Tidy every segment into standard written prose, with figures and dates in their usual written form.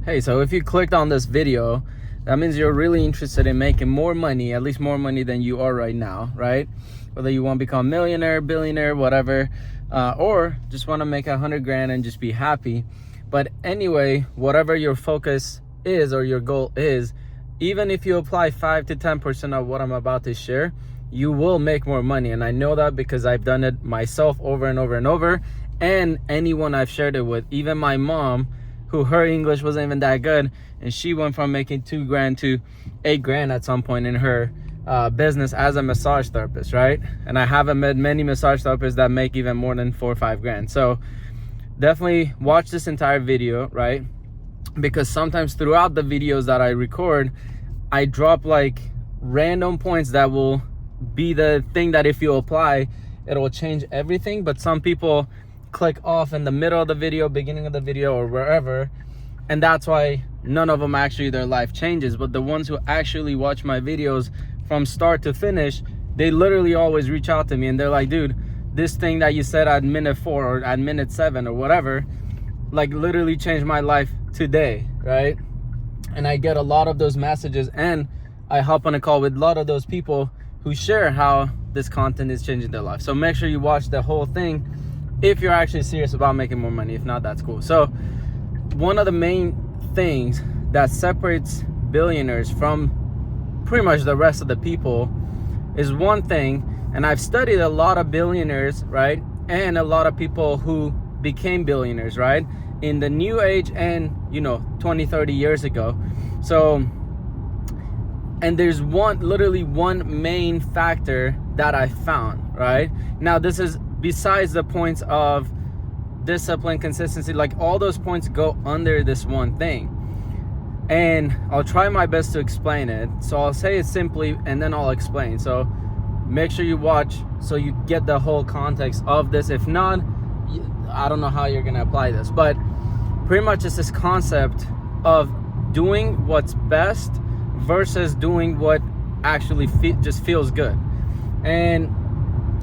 Hey, so if you clicked on this video, that means you're really interested in making more money, at least more money than you are right now, right? Whether you want to become millionaire, billionaire, whatever, or just want to make 100 grand and just be happy. But anyway, whatever your focus is or your goal is, even if you apply 5 to 10% of what I'm about to share, you will make more money. And I know that because I've done it myself over and over and over. And anyone I've shared it with, even my mom, who her English wasn't even that good, and she went from making 2 grand to 8 grand at some point in her business as a massage therapist, right? And I haven't met many massage therapists that make even more than 4 or 5 grand. So definitely watch this entire video, right? Because sometimes throughout the videos that I record, I drop like random points that will be the thing that if you apply, it will change everything. But some people click off in the middle of the video, beginning of the video, or wherever, and that's why none of them actually their life changes. But the ones who actually watch my videos from start to finish, they literally always reach out to me and they're like, dude, this thing that you said at minute 4 or at minute 7 or whatever, like literally changed my life today, right? And I get a lot of those messages, and I hop on a call with a lot of those people who share how this content is changing their life. So make sure you watch the whole thing if you're actually serious about making more money. If not, that's cool. So one of the main things that separates billionaires from pretty much the rest of the people is one thing, and I've studied a lot of billionaires, right? And a lot of people who became billionaires, right? In the new age and, 20, 30 years ago. So, and there's literally one main factor that I found, right? Now, this is besides the points of discipline, consistency, like all those points go under this one thing. And I'll try my best to explain it. So I'll say it simply and then I'll explain. So make sure you watch so you get the whole context of this. If not, I don't know how you're gonna apply this, but pretty much it's this concept of doing what's best versus doing what actually just feels good. And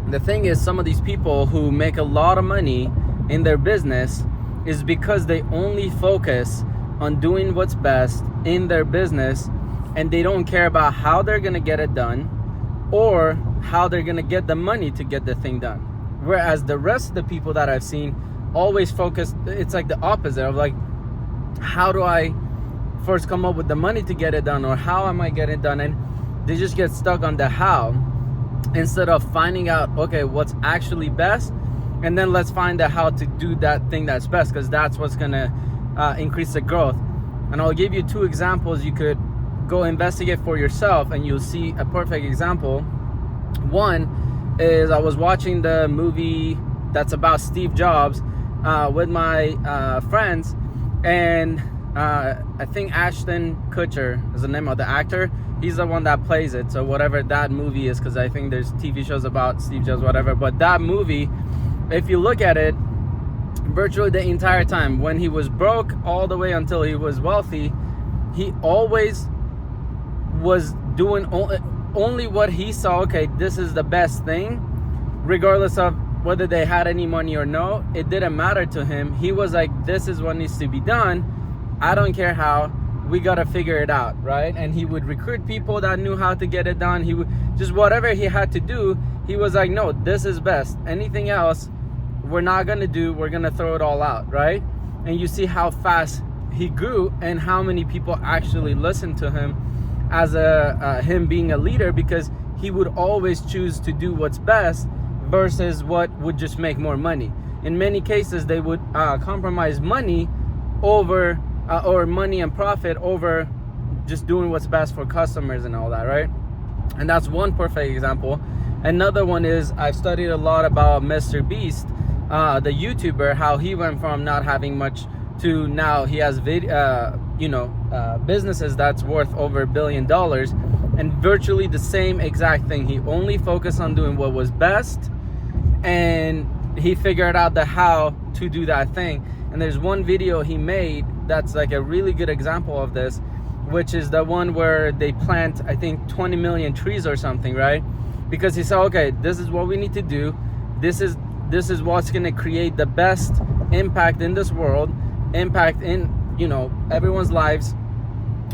the thing is, some of these people who make a lot of money in their business is because they only focus on doing what's best in their business, and they don't care about how they're gonna get it done or how they're gonna get the money to get the thing done. Whereas the rest of the people that I've seen always focus, it's like the opposite of like, how do I first come up with the money to get it done, or how am I getting it done? And they just get stuck on the how instead of finding out, okay, what's actually best, and then let's find out how to do that thing that's best, because that's what's gonna increase the growth. And I'll give you 2 examples you could go investigate for yourself, and you'll see a perfect example. One is I was watching the movie that's about Steve Jobs with my friends, and I think Ashton Kutcher is the name of the actor. He's the one that plays it. So whatever that movie is, because I think there's TV shows about Steve Jobs, whatever. But that movie, if you look at it, virtually the entire time, when he was broke all the way until he was wealthy, he always was doing only what he saw. Okay, this is the best thing, regardless of whether they had any money or no. It didn't matter to him. He was like, this is what needs to be done. I don't care how, we gotta figure it out, right? And he would recruit people that knew how to get it done. He would just, whatever he had to do, he was like, no, this is best. Anything else, we're not gonna do, we're gonna throw it all out, right? And you see how fast he grew and how many people actually listened to him as him being a leader, because he would always choose to do what's best versus what would just make more money. In many cases, they would compromise money over or money and profit over just doing what's best for customers and all that, right? And that's one perfect example. Another one is I've studied a lot about Mr. Beast, the YouTuber, how he went from not having much to now he has businesses that's worth over $1 billion, and virtually the same exact thing. He only focused on doing what was best, and he figured out the how to do that thing. And there's one video he made that's like a really good example of this, which is the one where they plant, I think, 20 million trees or something, right? Because he said, okay, this is what we need to do. This is what's going to create the best impact in this world, impact in everyone's lives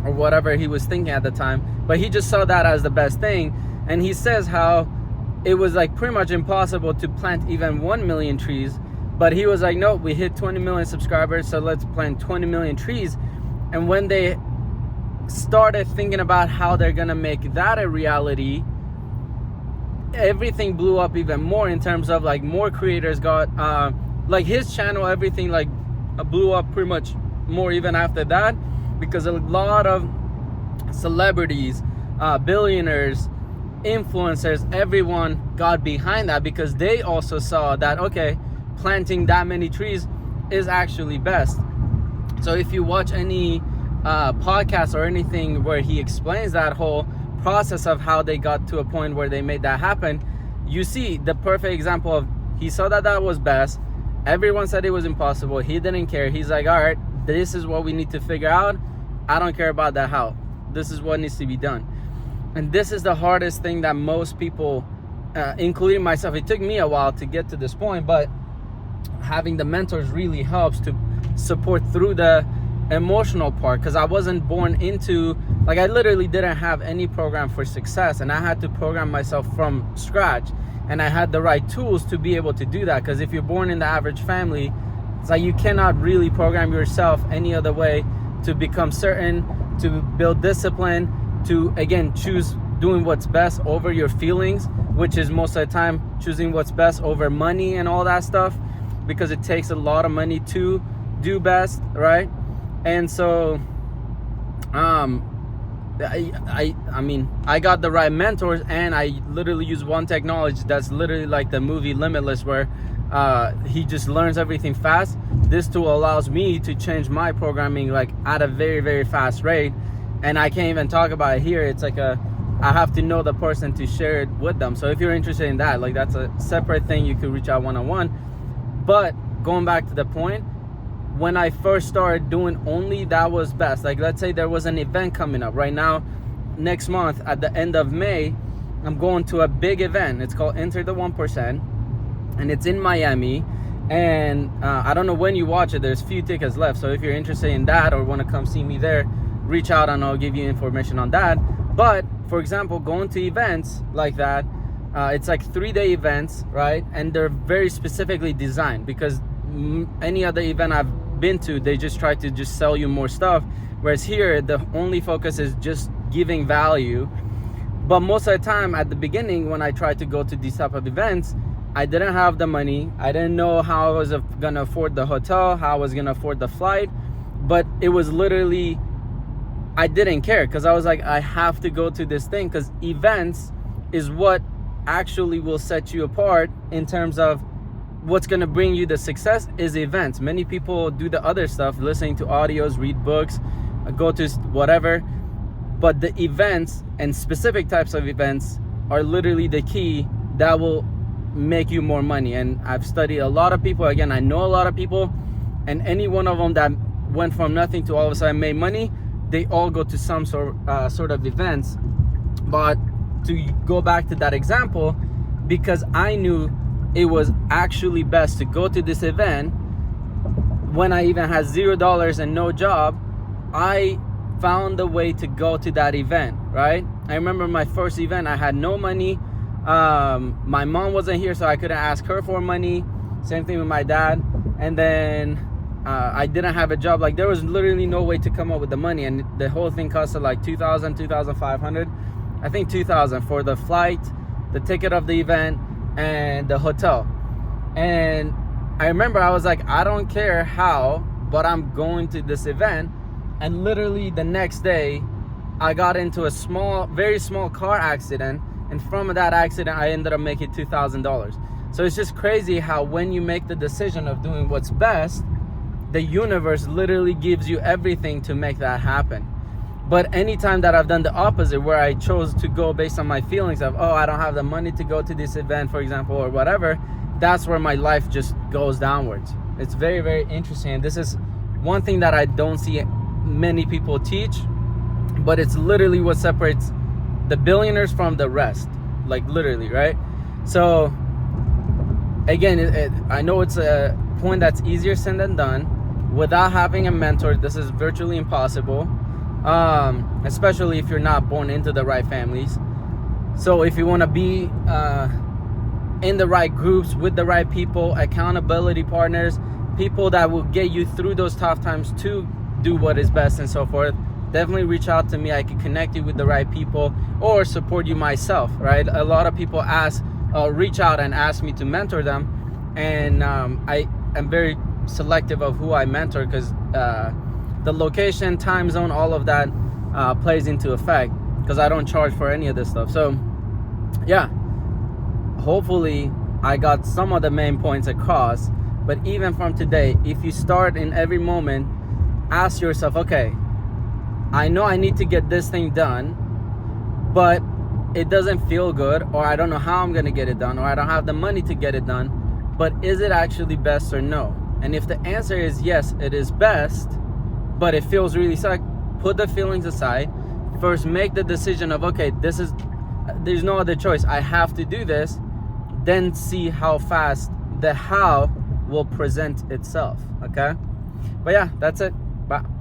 or whatever he was thinking at the time, but he just saw that as the best thing. And he says how it was like pretty much impossible to plant even 1 million trees, but he was like, no, we hit 20 million subscribers, so let's plant 20 million trees. And when they started thinking about how they're gonna make that a reality, everything blew up even more in terms of like more creators got like his channel, everything like blew up pretty much more even after that, because a lot of celebrities, billionaires, influencers, everyone got behind that, because they also saw that, okay, planting that many trees is actually best. So if you watch any podcast or anything where he explains that whole process of how they got to a point where they made that happen, you see the perfect example of, he saw that that was best, everyone said it was impossible, he didn't care, he's like, all right, this is what we need to figure out, I don't care about that how, this is what needs to be done. And this is the hardest thing that most people, including myself, it took me a while to get to this point, but having the mentors really helps to support through the emotional part, because I wasn't born into, like, I literally didn't have any program for success, and I had to program myself from scratch, and I had the right tools to be able to do that. Because if you're born in the average family, it's like you cannot really program yourself any other way to become certain, to build discipline, to again choose doing what's best over your feelings, which is most of the time choosing what's best over money and all that stuff, because it takes a lot of money to do best, right? And so I mean, I got the right mentors, and I literally use one technology that's literally like the movie Limitless, where he just learns everything fast. This tool allows me to change my programming like at a very, very fast rate, and I can't even talk about it here. It's like I have to know the person to share it with them. So if you're interested in that, like, that's a separate thing, you could reach out one-on-one. But going back to the point, when I first started doing only that was best, like let's say there was an event coming up right now, next month at the end of May, I'm going to a big event. It's called Enter the 1%, and it's in Miami. And I don't know when you watch it, there's few tickets left. So if you're interested in that or want to come see me there, reach out and I'll give you information on that. But for example, going to events like that, it's like 3-day events, right? And they're very specifically designed, because any other event I've been to, they just try to just sell you more stuff, whereas here the only focus is just giving value. But most of the time at the beginning, when I tried to go to these type of events, I didn't have the money, I didn't know how I was gonna afford the hotel, how I was gonna afford the flight, but it was literally, I didn't care, because I was like, I have to go to this thing, because events is what actually will set you apart in terms of what's going to bring you the success is events. Many people do the other stuff, listening to audios, read books, go to whatever, but the events and specific types of events are literally the key that will make you more money. And I've studied a lot of people, again, I know a lot of people, and any one of them that went from nothing to all of a sudden made money, they all go to some sort of events. But to go back to that example, because I knew it was actually best to go to this event when I even had $0 and no job, I found a way to go to that event, right? I remember my first event, I had no money. My mom wasn't here, so I couldn't ask her for money. Same thing with my dad. And then I didn't have a job. Like, there was literally no way to come up with the money, and the whole thing costed like $2,000, $2,500. I think $2,000 for the flight, the ticket of the event, and the hotel. And I remember I was like, I don't care how, but I'm going to this event. And literally the next day, I got into a very small car accident, and from that accident I ended up making $2,000. So it's just crazy how when you make the decision of doing what's best, the universe literally gives you everything to make that happen. But anytime that I've done the opposite, where I chose to go based on my feelings of, oh, I don't have the money to go to this event, for example, or whatever, that's where my life just goes downwards. It's very, very interesting. And this is one thing that I don't see many people teach, but it's literally what separates the billionaires from the rest, like literally, right? So again, I know it's a point that's easier said than done, without having a mentor, this is virtually impossible, especially if you're not born into the right families. So if you want to be in the right groups with the right people, accountability partners, people that will get you through those tough times to do what is best and so forth, definitely reach out to me. I can connect you with the right people or support you myself, right? A lot of people reach out and ask me to mentor them, and I am very selective of who I mentor, because the location, time zone, all of that plays into effect, because I don't charge for any of this stuff. So yeah, hopefully I got some of the main points across. But even from today, if you start in every moment, ask yourself, okay, I know I need to get this thing done, but it doesn't feel good, or I don't know how I'm gonna get it done, or I don't have the money to get it done, but is it actually best or no? And if the answer is yes, it is best, but it feels really suck, put the feelings aside. First, make the decision of, okay, there's no other choice, I have to do this. Then see how fast the how will present itself, okay? But yeah, that's it. Bye.